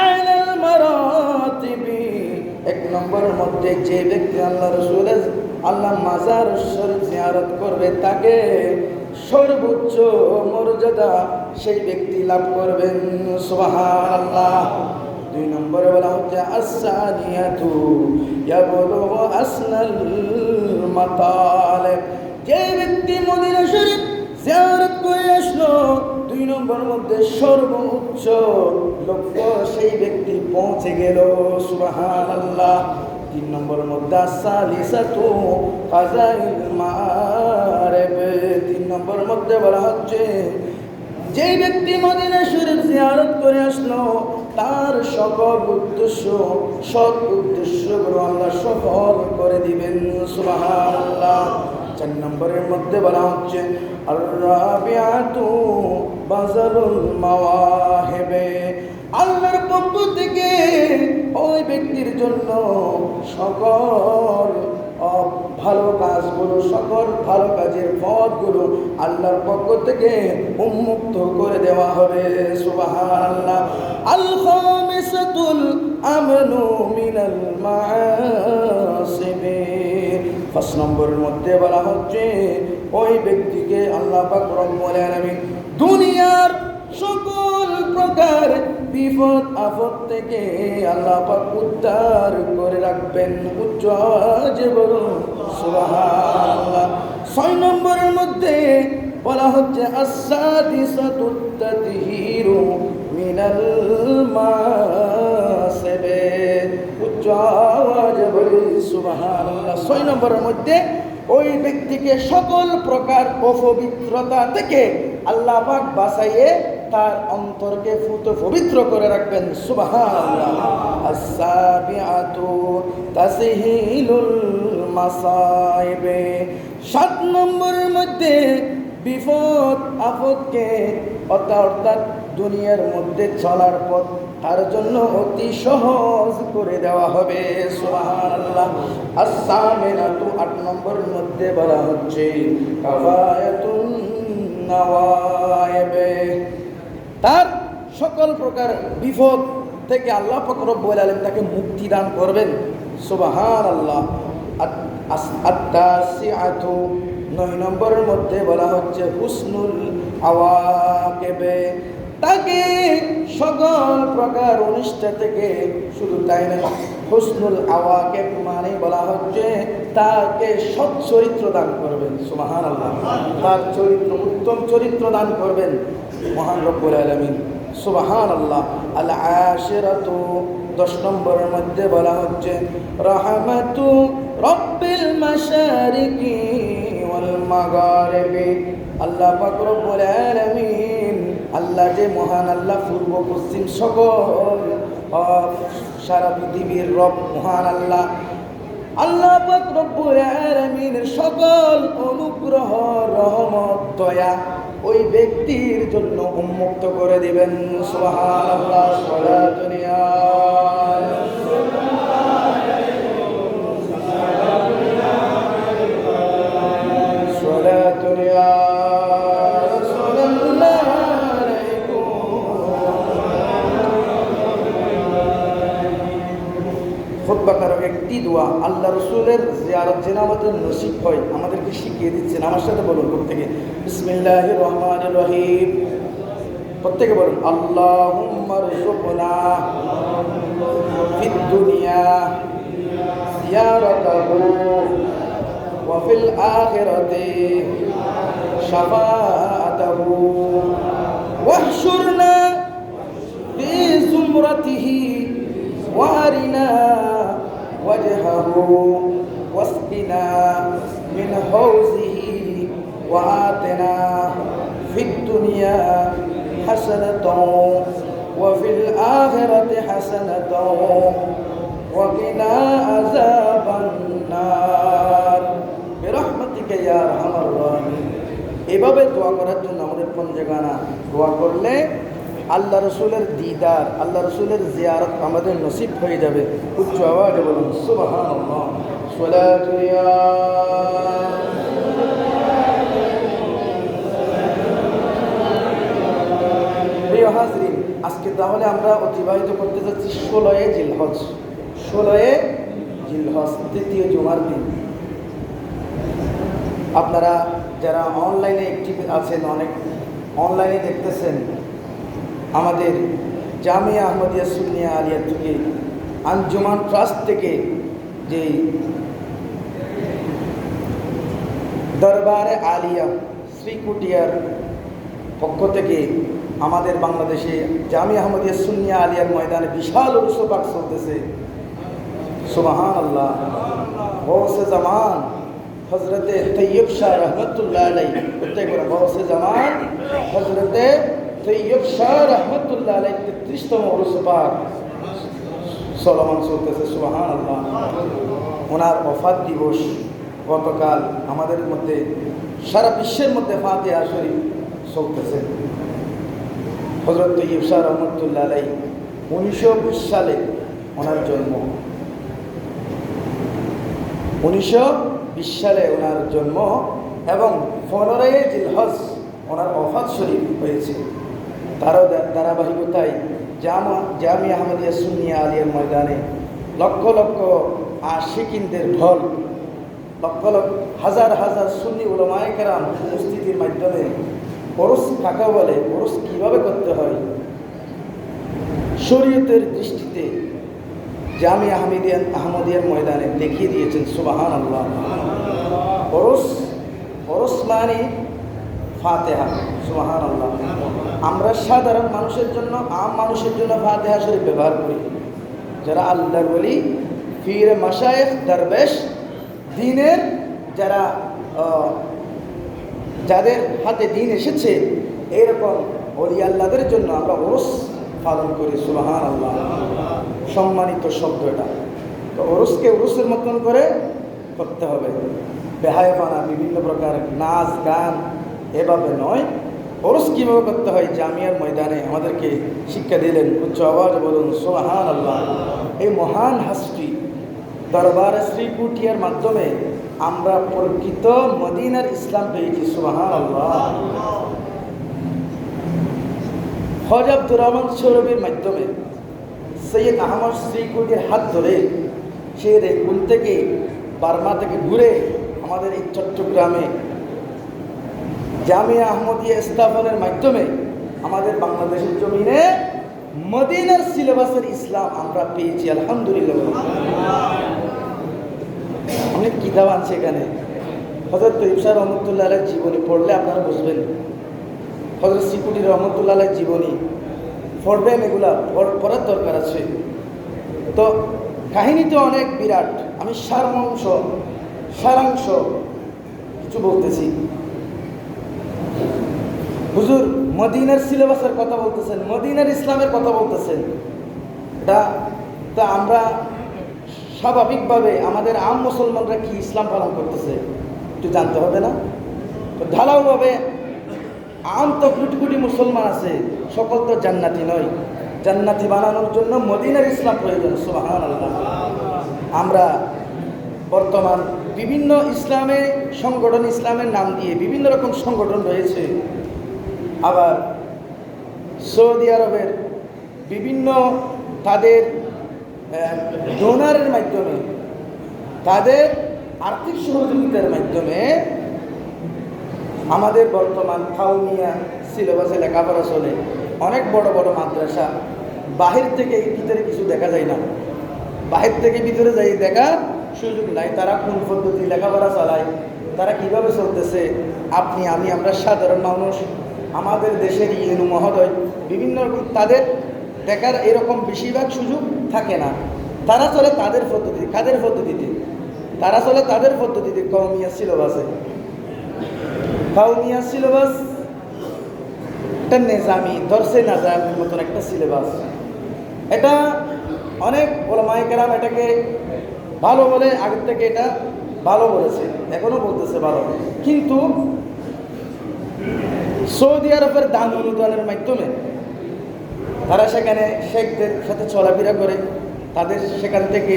আলাল মারাতিবি, 1 নম্বরের মধ্যে যে ব্যক্তি আল্লাহ রাসূলের আল্লাহ মাজার শরীফ জিয়ারত করবে তাকে সর্বোচ্চ মর্যাদা সেই ব্যক্তি লাভ করবেন। সুবহানাল্লাহ। 2 নম্বরে বলা হচ্ছে আস-সানিয়াতু ইয়াবলুগু আসনাল মাতালিব, যে ব্যক্তি মদিনা শরীফ জিয়ারত করে আসলো 2 নম্বরের মধ্যে সর্বোচ্চ লক্ষ্য সেই ব্যক্তি পৌঁছে গেল। সুবহানাল্লাহ। 3 নম্বরের মধ্যে আস-সালিসাতু কাযাইল মারিব, 3 নম্বরের মধ্যে বলা হচ্ছে যে ব্যক্তি মদিনা শরীফ জিয়ারত করে আসলো তার সকল উদ্দেশ্য, সৎ উদ্দেশ্যগুলো আল্লাহ সফল করে দিবেন। সুবহানাল্লাহ। 4 নম্বরের মধ্যে বলা হচ্ছে আর-রাবিআতু বাযালুল মাওয়াহিবে, আল্লাহর পক্ষ থেকে ওই ব্যক্তির জন্য সকল ভালো কাজগুলো, সকল ভালো কাজের পথগুলো আল্লাহর পক্ষ থেকে উন্মুক্ত করে দেওয়া হবে। সুবহানাল্লাহ। আল খামিসাতুল আমনু মিনাল মাআসিবি, 5 নম্বরের মধ্যে বলা হচ্ছে ওই ব্যক্তিকে আল্লাহ পাক রব্বুল আলামিন দুনিয়ার সকল প্রকার বিপদ আপদ থেকে আল্লাহ পাক উদ্ধার করে রাখবেন। উচ্চ আওয়াজে বলুন সুবহানাল্লাহ। 6 নম্বরের মধ্যে বলা হচ্ছে আস-সাদিসাতু তাতহীরু মিনাল মাসিবে, উচ্চ আওয়াজে বলুন সুবহানাল্লাহ। 6 নম্বরের মধ্যে ওই ব্যক্তিকে সকল প্রকার অপবিত্রতা থেকে আল্লাহ পাক বাঁচাইয়ে তার অন্তরকে পবিত্র করে রাখবেন। সুবহানাল্লাহ। আস-সাবিআতু তাসহিলুল মাসাইবে, 7 নম্বরের মধ্যে বিপদ আপদকে অর্থাৎ দুনিয়ার মধ্যে চলার পথ তার জন্য অতি সহজ করে দেওয়া হবে। সুবহানাল্লাহ। আস-সামিনাতু, 8 নম্বরের মধ্যে বলা হচ্ছে কাফায়াতুন নাওয়াইবে, তার সকল প্রকার বিপদ থেকে আল্লাহ পাক রব্বুল আলামিন তাকে মুক্তি দান করবেন। সুবহানাল্লাহ। আত-তাসিআতু, 9 নম্বরের মধ্যে বলা হচ্ছে হুসনুল আওয়াকিবে, তাকে সকল প্রকার অনিষ্ট থেকে, শুধু তাই না, হুসনুল আওয়াকিব মানে বলা হচ্ছে তাকে সৎ চরিত্র দান করবেন। সুবহানাল্লাহ। তার চরিত্র, উত্তম চরিত্র দান করবেন মহান রব্বুল আলামিন। সুবহানাল্লাহ। আল আশিরাতু, 10 নম্বরের মধ্যে বলা হচ্ছে রাহমাতু রব্বিল মাশারিকি ওয়াল মাগারিবি, আল্লাহ পাক রব্বুল আলামিন, আল্লাহ যে মহান আল্লাহ, পূর্ব পশ্চিম সকল সারা পৃথিবীর রব মহান আল্লাহ, আল্লাহ পাক রব্বুল আলামিনের সকল অনুগ্রহ, রহমত, দয়া ওই ব্যক্তির জন্য উন্মুক্ত করে দিবেন। সুবহানাল্লাহ। সালাতুন ইয়া সালাতুন ইয়া রাসূলুল্লাহ আলাইকুম। খুতবাকারক একটি দোয়া আল্লাহ রাসূলের জিয়ারত যেন আমাদের নসিব হয় আমাদেরকে শিখিয়ে দিচ্ছেন। আমার সাথে বলুন প্রত্যেকে বিসমিল্লাহির রহমানির রহিম। প্রত্যেকে বলুন আল্লাহুম্মা রযুকনা ফিদ দুনিয়া জিয়ারাতাহু ওয়া ফিল আখিরাতি শাফাআতাহু ওয়াহশুরনা ফি যুমরাতিহি وارنا وجهه واسقنا من حوزه وآتنا في الدنيا حسنة وفي الآخرة حسنة وقنا عذاب النار برحمتك يا أرحم الراحمين। এভাবে দোয়া করার জন্য আমাদের পঞ্জগানা দোয়া করলে আল্লাহ রসুলের দিদার, আল্লাহ রসুলের জিয়ারত আমাদের নসিব হয়ে যাবে। উচ্চ আওয়াজে বলুন সুবহানাল্লাহ। সালাতু ইয়া প্রিয় হাজরিন, আজকে তাহলে আমরা অতিবাহিত করতে যাচ্ছি 16 জিলহজ। 16 জিলহজ তৃতীয় জুমার দিন। আপনারা যারা অনলাইনে অ্যাক্টিভ আছেন, অনেক অনলাইনে দেখতেছেন, আমাদের জামিয়া আহমদিয়া সুন্নিয়া আলিয়া থেকে আঞ্জুমান ট্রাস্ট থেকে যে দরবারে আলিয়া শ্রীকুটিয়ার পক্ষ থেকে আমাদের বাংলাদেশে জামিয়া আহমদিয়া সুন্নিয়া আলিয়ার ময়দানে বিশাল উরুস পাক চলতেছে। সুবহানাল্লাহ। গৌসে জামান হজরতে তৈয়ব শাহ রহমতুল্লাহ আলাইহি, উত্তর করে গৌসে জামান হজরতে তৈয়ব শাহ রহমতুল্লাহ আলাইহি 33তম উরুস পাক চলমান চলতেছে। সুবহানাল্লাহ। ওনার ওফাত দিবস গতকাল আমাদের মধ্যে, সারা বিশ্বের মধ্যে ফাতিহা শরীফ চলতেছে। হযরত তৈয়ব শাহ রহমতুল্লাহ আলাইহি 1920 সালে ওনার জন্ম। 1920 সালে ওনার জন্ম এবং 15 জিলহজ ওনার ওফাত শরীফ হয়েছে। তারও ধারাবাহিকতায় জামিয়া আহমদিয়া সুন্নিয়া আলিয়ার ময়দানে লক্ষ লক্ষ আশিকিনদের ঢল, লক্ষ লক্ষ হাজার হাজার সুন্নি উলামায়ে কেরাম উপস্থিতির মাধ্যমে ওরস কাকে বলে, ওরস কীভাবে করতে হয়, শরীয়তের দৃষ্টিতে জামিয়া আহমদিয়ার ময়দানে দেখিয়ে দিয়েছেন। সুবহানাল্লাহ। ওরস মানে ফাতিহা। সুবহানাল্লাহ। আমরা সাধারণ মানুষের জন্য, আম মানুষের জন্য ফাতিহা শরীফ ব্যবহার করি। যারা আল্লাহর ওলি, পীর, মাশায়েখ, দরবেশ, দ্বীনের যারা যাদের হাতে দ্বীন এসেছে, এরকম ওলি আল্লাহদের জন্য আমরা ওরস পালন করি। সুবহানাল্লাহ। সম্মানিত শব্দটা তো ওরসকে ওরসের মতন করে করতে হবে। বেহায়াপানা, বিভিন্ন প্রকার নাচ গান এভাবে নয়। ওরস কীভাবে করতে হয় জামিয়ার ময়দানে আমাদেরকে শিক্ষা দিলেন। উচ্চ আওয়াজ বলুন সুবহানাল্লাহ। এই মহান হাসটি দরবারে শ্রীকুটিয়ার মাধ্যমে আমরা প্রকৃত মদিনার ইসলাম পেয়েছি। সুবহানাল্লাহ। হজ আব্দুর রহমান সৌরভীর মাধ্যমে সৈয়দ আহমদ শ্রীকুটির হাত ধরে সে রেঙ্গুন থেকে, বার্মা থেকে ঘুরে আমাদের এই চট্টগ্রামে জামিয়া আহমদিয়া স্থাপনের মাধ্যমে আমাদের বাংলাদেশের জমিনে মদিনার সিলেবাসের ইসলাম আমরা পেয়েছি। আলহামদুলিল্লাহ। অনেক কিতাব আছে এখানে। হযরত তৈয়ব শাহ রহমতুল্লাহ আলাইহির জীবনী পড়লে আপনারা বুঝবেন। হযরত শ্রীকুটি রহমতুল্লাহ আলাইহির জীবনী পড়বেন, এগুলা পড়ার দরকার আছে। তো কাহিনী তো অনেক বিরাট, আমি সারাংশ কিছু বলতেছি। হুজুর মদিনার সিলেবাসের কথা বলতেছেন, মদিনার ইসলামের কথা বলতেছেন। এটা তা আমরা স্বাভাবিকভাবে আমাদের আম মুসলমানরা কি ইসলাম পালন করতেছে একটু জানতে হবে না? তো ঢালাওভাবে আম তো কোটি কোটি মুসলমান আছে, সকল তো জান্নাতি নয়। জান্নাতি বানানোর জন্য মদিনার ইসলাম প্রয়োজন। সুবহানাল্লাহ। আমরা বর্তমান বিভিন্ন ইসলামে সংগঠন, ইসলামের নাম দিয়ে বিভিন্ন রকম সংগঠন রয়েছে। আবার সৌদি আরবের বিভিন্ন তাদের ডোনারের মাধ্যমে, তাদের আর্থিক সহযোগিতার মাধ্যমে আমাদের বর্তমান কাউমিয়া সিলেবাসে লেখাপড়া চলে। অনেক বড় বড় মাদ্রাসা, বাহির থেকে ভিতরে কিছু দেখা যায় না, বাহির থেকে ভিতরে যাই দেখার সুযোগ নাই। তারা কোন পদ্ধতি লেখাপড়া চালায়, তারা কিভাবে চলতেছে, আপনি আমি আমরা সাধারণ মানুষ, আমাদের দেশের ইউনু মহোদয় বিভিন্ন রকম তাদের দেখার এরকম বেশিরভাগ সুযোগ থাকে না। তারা চলে তাদের পদ্ধতি। কাদের পদ্ধতিতে? তারা চলে তাদের পদ্ধতিতে। কওমিয়া সিলেবাসে, কওমিয়া সিলেবাস একটা নিজামি দর্সে নাজামের মতন একটা সিলেবাস। এটা অনেক ওলামায়ে কেরাম এটাকে ভালো বলে, আগের থেকে এটা ভালো বলেছে, এখনো বলতেছে ভালো। কিন্তু সৌদি আরবের দান অনুদানের মাধ্যমে তারা সেখানে শেখদের সাথে চলাফেরা করে, তাদের সেখান থেকে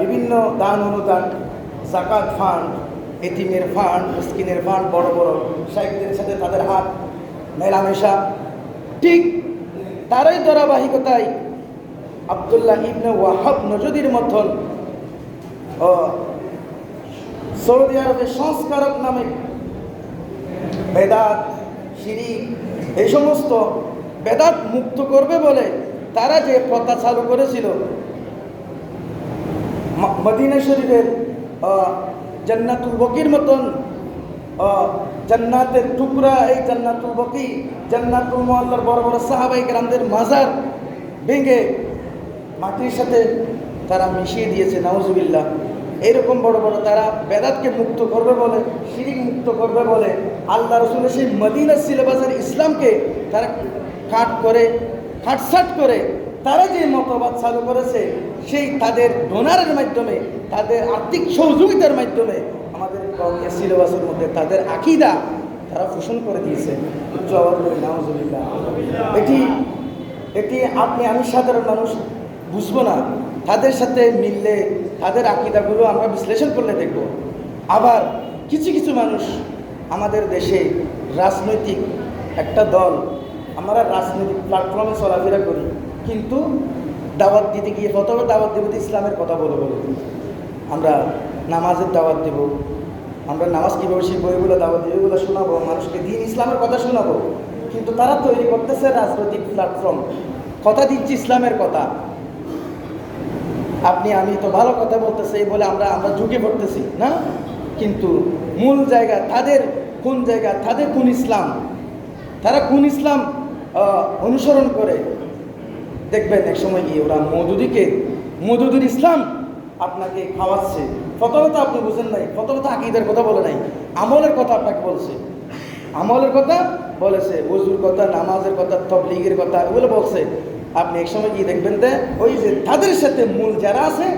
বিভিন্ন দান অনুদান, জাকাত ফান্ড, এতিমের ফান্ড, মিসকিনের ফান্ড, বড় বড় শেখদের সাথে তাদের হাত মেলামেশা। ঠিক তারই ধারাবাহিকতায় আব্দুল্লাহ ইবনে ওয়াহাব নজদির মতন সৌদি আরবের সংস্কারক নামে বেদাত, শিরিক, এই সমস্ত বেদাত মুক্ত করবে বলে তারা যে প্রথা চালু করেছিল, মদিনা শরীফের জান্নাতুল বকির মতন জান্নাতের টুকরা, এই জান্নাতুল বকি, জান্নাতুল মুআল্লার বড় বড় সাহাবায়ে কেরামদের মাজার ভেঙে মাটির সাথে তারা মিশিয়ে দিয়েছে, নাউজুবিল্লাহ। এইরকম বড় বড় তারা বেদাতকে মুক্ত করবে বলে, শিরিক মুক্ত করবে বলে আল্লাহ রসুলের সেই মদিনার সিলেবাসের ইসলামকে তারা কাটছাট করে তারা যে মতবাদ চালু করেছে, সেই তাদের ডোনারের মাধ্যমে, তাদের আর্থিক সহযোগিতার মাধ্যমে আমাদের কওমি সিলেবাসের মধ্যে তাদের আকীদা তারা পোষণ করে দিয়েছে। উচ্চ আওয়াজ করে নাউজুবিল্লাহ। এটি আমি সাধারণ মানুষ বুঝবো না, তাদের সাথে মিললে তাদের আকীদাগুলো আমরা বিশ্লেষণ করলে দেখব। আবার কিছু কিছু মানুষ আমাদের দেশে রাজনৈতিক একটা দল, আমরা রাজনৈতিক প্ল্যাটফর্মে চলাফেরা করি, কিন্তু দাওয়াত দিতে গিয়ে প্রথমে দাওয়াত দেব ইসলামের কথা বলে আমরা নামাজের দাওয়াত দেব, আমরা নামাজ কীভাবে শিখবো এগুলো দাওয়াত দেবো, এগুলো শোনাবো, মানুষকে দিন ইসলামের কথা শোনাবো। কিন্তু তারা তৈরি করতেছে রাজনৈতিক প্ল্যাটফর্ম, কথা দিচ্ছি ইসলামের কথা, আমি তো ভালো কথা বলতেছি এই বলে আমরা ঝুঁকে পড়তেছি না। কিন্তু মূল জায়গা তাদের কোন জায়গা, তাদের কোন ইসলাম, তারা কোন ইসলাম অনুসরণ করে, দেখবেন এক সময় গিয়ে ওরা মওদুদির ইসলাম আপনাকে খাওয়াচ্ছে। প্রথমত আপনি বুঝেন নাই, প্রথমত আকীদার কথা বলে নাই, আমলের কথা আপনাকে বলছে, আমলের কথা বলেছে, ওযুর কথা, নামাজের কথা, তাবলীগের কথা, এগুলো বলছে। আপনি এক সময় গিয়ে দেখবেন যে ওই যে তাদের সাথে মূল যারা আছে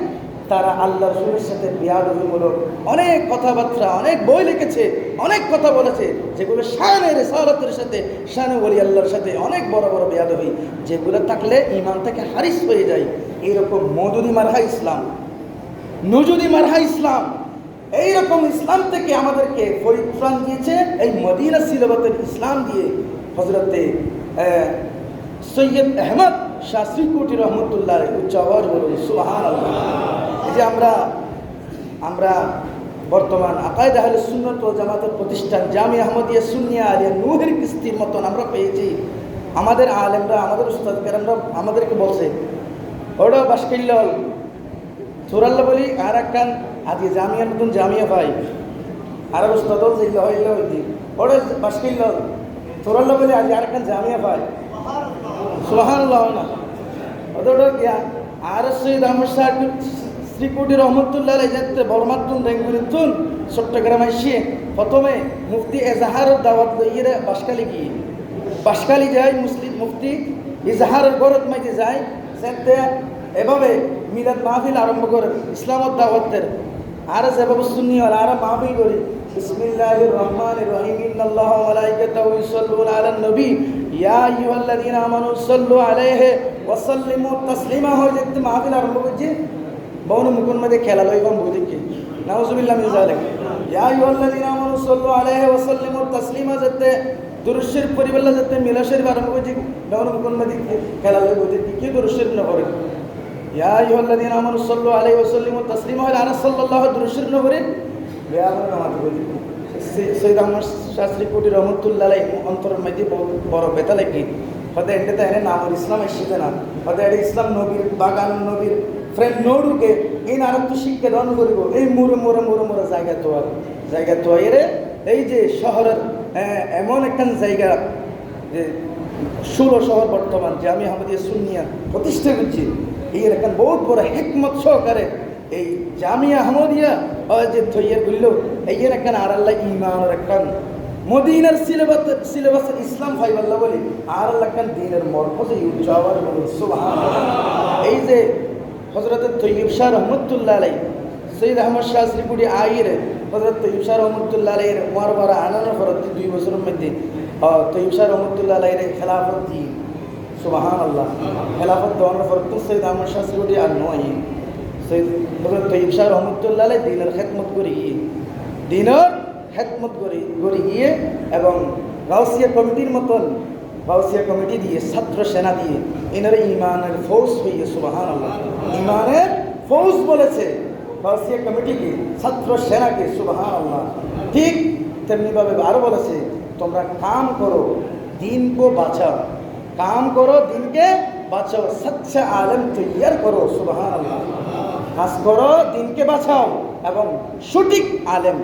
তারা আল্লাহ রাসূলের সাথে বেয়াদবিমূলক অনেক কথাবার্তা, অনেক বই লিখেছে, অনেক কথা বলেছে, যেগুলো শানে রিসালাতের সাথে, শানে ওলি আল্লাহর সাথে অনেক বড় বড় বেয়াদবি, যেগুলো থাকলে ঈমান থেকে হারিস হয়ে যায়। এইরকম মওদুদি মারহা ইসলাম, নজুদি মারহা ইসলাম, এইরকম ইসলাম থেকে আমাদেরকে পরিত্রাণ দিয়েছে এই মদিনা সিলেবাসের ইসলাম দিয়ে হযরতে সৈয়দ আহমদ শাহ শ্রীকুটি রহমতুল্লাহ উচ্চ আওয়াজ বলুন সুবহানাল্লাহ। এই যে আমরা বর্তমান আকায়েদ আহলে সুন্নাত ওয়াল জামাতের প্রতিষ্ঠান জামিয়া আহমদিয়া সুন্নিয়া আলিয়া নূহের কিস্তির মতন আমরা পেয়েছি। আমাদের আলেমরা, আমাদের উস্তাদ কেরামরা আমাদেরকে বলছে ওটা বাসকিল্লাল সুরাল্লা বলি আর একখান আজকে জামিয়ার নতুন জামিয়া ভাই আর উস্তাদ যেগুলো হইলে হইতি ওটা বাসকিল্লাল সুরাল্লা বলি আজ আর একখান জামিয়া ভাই সুবহানাল্লাহ না ওটা গিয়া আর সৈয়দ আহমদ শাহ শ্রীকুটি রহমতুল্লাহ যাতে বর্মাতুন রেঙ্গুরিতুন চট্টগ্রাম আসিয়ে প্রথমে মুফতি এজাহারের দাওয়াত লইয়ে বাসকালি যায়, মুসলিম মুফতি ইজাহারের গরত মাইতে যায়, সেতে এভাবে মিলাদ মাহফিল আরম্ভ করে ইসলামত দাওয়াতের। আর যেভাবে সুন্নি হল আর মাহফিল করি বিসমিল্লাহির রহমানির রহিম ইন্নাল্লাহা ওয়া মালাইকাতাহু ইউসাল্লুনা আলান নবী ইয়া আইয়ুহাল্লাযীনা আমানু সাল্লু আলাইহি ওয়া সাল্লিমু তাসলিমা। হয়ে যেতে মাহফিল আরম্ভ করছে বউন মুকুন মধ্যে খেলা লইবাম বুদিকে নাউজুবিল্লাহ মিন যালিক ইয়া আইয়ুহাল্লাযীনা আমানু সাল্লু আলাইহি ওয়া সাল্লিমু তাসলিমা। যেতে দুরূদ শরীফ পরিবল্লা যেতে মিলাদ শরীফ আরম্ভ করছে বউন মুকুন মধ্যে খেলা লই বুদিকে কি দুরূদ শরীফ না পড়ে ইয়া আইয়ুহাল্লাযীনা আমানু সাল্লু আলাইহি ওয়া সাল্লিমু তাসলিমা হল আর সাল্লাল্লাহু দুরূদ শরীফ না পড়ে বেয়ামর নামাজ পড়ে। সৈয়দ আহমদ শাহ শ্রীকুটি রহমতুল্লাহ অন্তরের মধ্যে বড় ব্যথা লাগে, হয়তো এটাতে এনে নামর ইসলাম এসেছে না, হয়তো এটা ইসলাম নবীর বাগান নবীর ফ্রেন্ড নৌডুকে এই নারত্ব শিক্ষা দান করিব এই মোড়ে মোড়ে মোড়ে মোড়ে জায়গা তো এর এই যে শহরের এমন একটা জায়গা যে ষোলো শহর বর্তমান যে আমি আমাদের সুন্নিয়া প্রতিষ্ঠা করছি, এই একটা বহুত বড় হিকমত সহকারে এই জামিয়া আহমদিয়া যে থইয়ের বলল এই একটা আর আল্লাহ ইমানের একটা মদিনার সিলেবাস ইসলাম ফাইবাল্লাহ বলি আর আল্লাহ খান দিনের মরকজে ইউজাওয়ার বলুন সুবহানাল্লাহ। এই যে হযরত তৈয়ব শাহ রহমতুল্লাহ আলাইহি সৈয়দ আহমদ শাহ শ্রীপুরি আইর হযরত তৈয়ব শাহ রহমতুল্লাহ আলাইহির মারবারা আনানোর পর 2 বছরের মধ্যে তৈয়ব শাহ রহমতুল্লাহ আলাইহির খেলাফত দি সুবহানাল্লাহ। খেলাফত দেওয়ার পর তো সৈয়দ আহমদ শাহ শ্রীপুরি আর নয় সৈয়দ হযরত তৈয়ব শাহ রহমতুল্লাহ আলাইহি দিনের খেদমত করে গিয়ে এবং গাউসিয়া কমিটির মতন গাউসিয়া কমিটি দিয়ে ছাত্র সেনা দিয়ে এনারা ইমানের ফৌজ হইয়ে সুবহানাল্লাহ। ইমানের ফৌজ বলেছে গাউসিয়া কমিটিকে, ছাত্র সেনাকে সুবহানাল্লাহ। ঠিক তেমনিভাবে আরও বলেছে তোমরা কাম করো দিনকে বাঁচাও, কাম করো দিনকে বাঁচাও, সচ্চা আলেম তৈয়ার করো সুবহানাল্লাহ। কাজ করো দিনকে বাঁচাও এবং সঠিক আলেম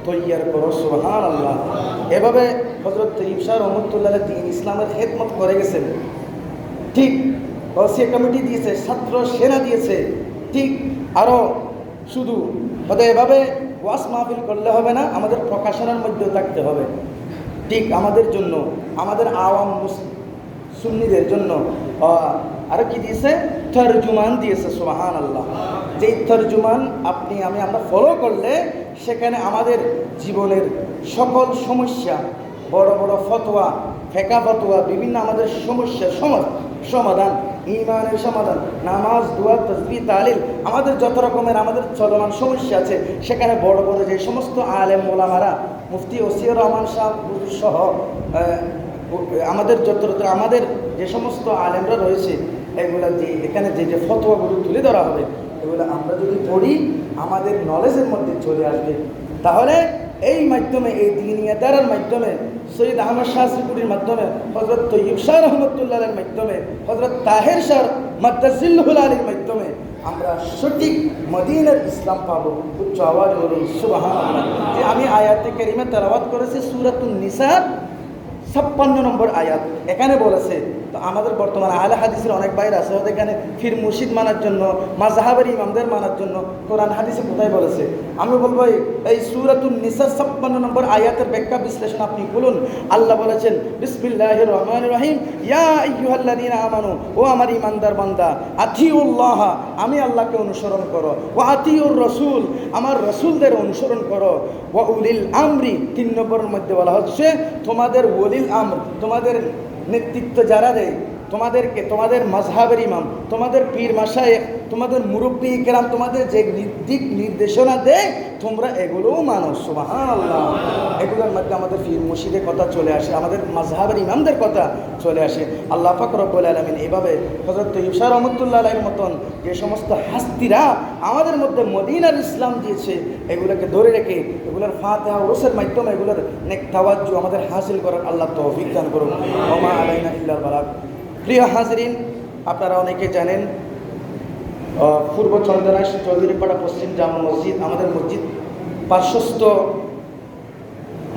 তৈয়ার করো সুবহানাল্লাহ। এভাবে হযরত তৈয়ব শাহ রহমতুল্লাহ দ্বীন ইসলামের খেদমত করে গেছেন। ঠিক গাউসিয়া কমিটি দিয়েছে, ছাত্র সেনা দিয়েছে। ঠিক আরও শুধু হয়তো এভাবে ওয়াজ মাহফিল করলে হবে না, আমাদের প্রকাশনার মধ্যেও থাকতে হবে। ঠিক আমাদের জন্য, আমাদের আওয়াম সুন্নিদের জন্য আরও কি দিয়েছে, তরজুমান দিয়েছে সুবহানাল্লাহ। যেই তরজুমান আমরা ফলো করলে সেখানে আমাদের জীবনের সকল সমস্যা, বড় বড় ফতোয়া, ফেকা ফতোয়া, বিভিন্ন আমাদের সমস্যার সমাধান, ঈমানের সমাধান, নামাজ, দুয়া, তাসবিহ, তাহলিল, আমাদের যত রকমের আমাদের চলমান সমস্যা আছে সেখানে বড় বড় যে সমস্ত আলেম ওলামারা, মুফতি ওসিউর রহমান সাহেব সহ আমাদের আমাদের যে সমস্ত আলেমরা রয়েছে এগুলো দিয়ে এখানে যে ফতোয়াগুলো তুলে ধরা হবে এগুলো আমরা যদি পড়ি আমাদের নলেজের মধ্যে চলে আসবে। তাহলে এই মাধ্যমে, এই দিনিয়াদারের মাধ্যমে, সৈয়দ আহমদ শাহ শ্রীপুরির মাধ্যমে, হযরত তৈয়ব শাহ রহমতুল্লাহের মাধ্যমে, হযরত তাহের শাহ মাদ্দাজিল্লাহুল আলীর মাধ্যমে আমরা সঠিক মদিনার ইসলাম পাবো। উচ্চ আওয়াজ বলুন সুবহানাল্লাহ। যে আমি আয়াতে কারিমা তেলাওয়াত করেছি সূরাতুন নিসা 56 নম্বর আয়াত, এখানে বলেছে। তো আমাদের বর্তমানে আহলে হাদিসের অনেক বাইরে আছে, ওদের এখানে ফির মুর্শিদ মানার জন্য, মাযহাবের ইমামদের মানার জন্য কোরআন হাদিসে কোথায় বলেছে? আমি বলবো এই সূরাতুন নিসা 56 নম্বর আয়াতের ব্যাখ্যা বিশ্লেষণ আপনি বলুন। আল্লাহ বলেছেন বিসমিল্লাহির রহমানির রহিম, ইয়া আইয়ুহাল্লাযীনা আমানু, ও আমার ইমানদার বান্দা, আতিউল্লাহ, আমি আল্লাহকে অনুসরণ করো, ওয়া আতিউর রাসূল, আমার রাসূলদের অনুসরণ করো, ওয়া উলিল আমরি, 3 নম্বরের মধ্যে বলা হচ্ছে তোমাদের ওলিল আমর, তোমাদের নেতৃত্ব যারা দেয়, তোমাদেরকে, তোমাদের মাযহাবের ইমাম, তোমাদের পীর মাশায়েখ, তোমাদের মুরব্বী কেরাম, তোমাদের যে দিক নির্দেশনা দেয় তোমরা এগুলোও মানো সুবহানাল্লাহ। এগুলোর মধ্যে আমাদের পীর মুর্শিদের কথা চলে আসে, আমাদের মাযহাবের ইমামদের কথা চলে আসে। আল্লাহ পাক রব্বুল আলামিন এইভাবে হযরত তৈয়ব শাহ রহমতুল্লাহ আলাইহির মতন যে সমস্ত হাস্তিরা আমাদের মধ্যে মদিনার ইসলাম দিয়েছে এগুলোকে ধরে রেখে এগুলোর ফাতিহা ওরসের মাধ্যমে এগুলোর নেক তাওয়াজ্জু আমাদের হাসিল করার আল্লাহ তৌফিক দান করুন। ওয়া মা আলাইনা ইল্লাল বালাগ। প্রিয় হাজরিন, আপনারা অনেকে জানেন পূর্ব চন্দনাইশ চৌধুরীপাড়া পশ্চিম জামা মসজিদ, আমাদের মসজিদ পার্শ্বস্থ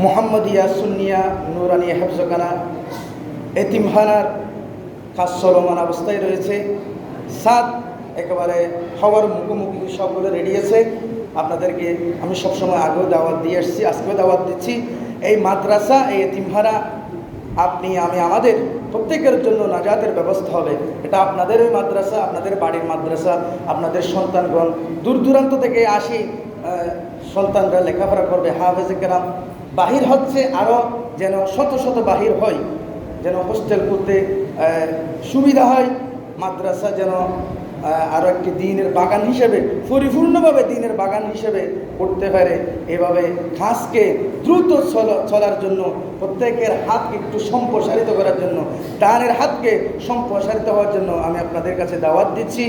মুহাম্মদিয়া সুন্নিয়া নুরানি হেফজখানা এতিমখানার কাজ চলমান অবস্থায় রয়েছে। সাত একেবারে হওয়ার মুখোমুখি সবগুলো রেডি আছে। আপনাদেরকে আমি সবসময় আগেও দাওয়াত দিয়ে আসছি, আজকেও দাওয়াত দিচ্ছি। এই মাদ্রাসা, এই এতিমখানা আমি আমাদের প্রত্যেকের জন্য নাজাতের ব্যবস্থা হবে। এটা আপনাদের ওই মাদ্রাসা, আপনাদের বাড়ির মাদ্রাসা, আপনাদের সন্তানগণ দূর দূরান্ত থেকে আসি সন্তানরা লেখাপড়া করবে, হাফেজে কেরাম বাহির হচ্ছে, আরও যেন শত শত বাহির হয়, যেন হোস্টেল করতে সুবিধা হয়, মাদ্রাসা যেন আরও একটি দিনের বাগান হিসেবে, পরিপূর্ণভাবে দিনের বাগান হিসেবে করতে পারে। এভাবে কাজকে দ্রুত চলার জন্য, প্রত্যেকের হাতকে একটু সম্প্রসারিত করার জন্য, ডানের হাতকে সম্প্রসারিত হওয়ার জন্য আমি আপনাদের কাছে দাওয়াত দিচ্ছি।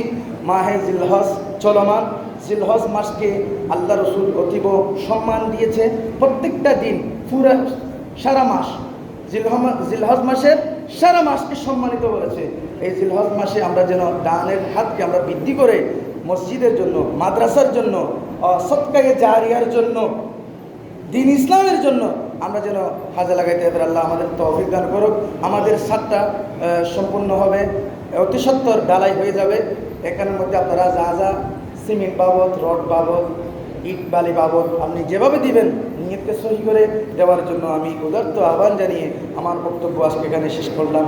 মাহে জিলহজ চলমান, জিলহজ মাসকে আল্লাহ রসুল অতীব সম্মান দিয়েছে। প্রত্যেকটা দিন, পুরা সারা মাস, জিলহজ মাসের সারা মাসকে সম্মানিত বলেছে। এই জিলহজ মাসে আমরা যেন ডানের হাতকে আমরা বৃদ্ধি করে মসজিদের জন্য, মাদ্রাসার জন্য, সদকায়ে জারিয়ার জন্য, দিন ইসলামের জন্য আমরা যেন হাজে লাগাইতে পারি। আল্লাহ আমাদের তৌফিক দান করুক। আমাদের ছাদটা সম্পূর্ণ হবে, অতি সত্বর ডালাই হয়ে যাবে। এখানের মধ্যে আপনারা যা যা সিমেন্ট বাবদ, রড বাবদ, ইট বালি বাবদ আপনি যেভাবে দিবেন নিয়তকে সহি করে দেওয়ার জন্য আমি উদার্ত আহ্বান জানিয়ে আমার বক্তব্য আজকে এখানে শেষ করলাম।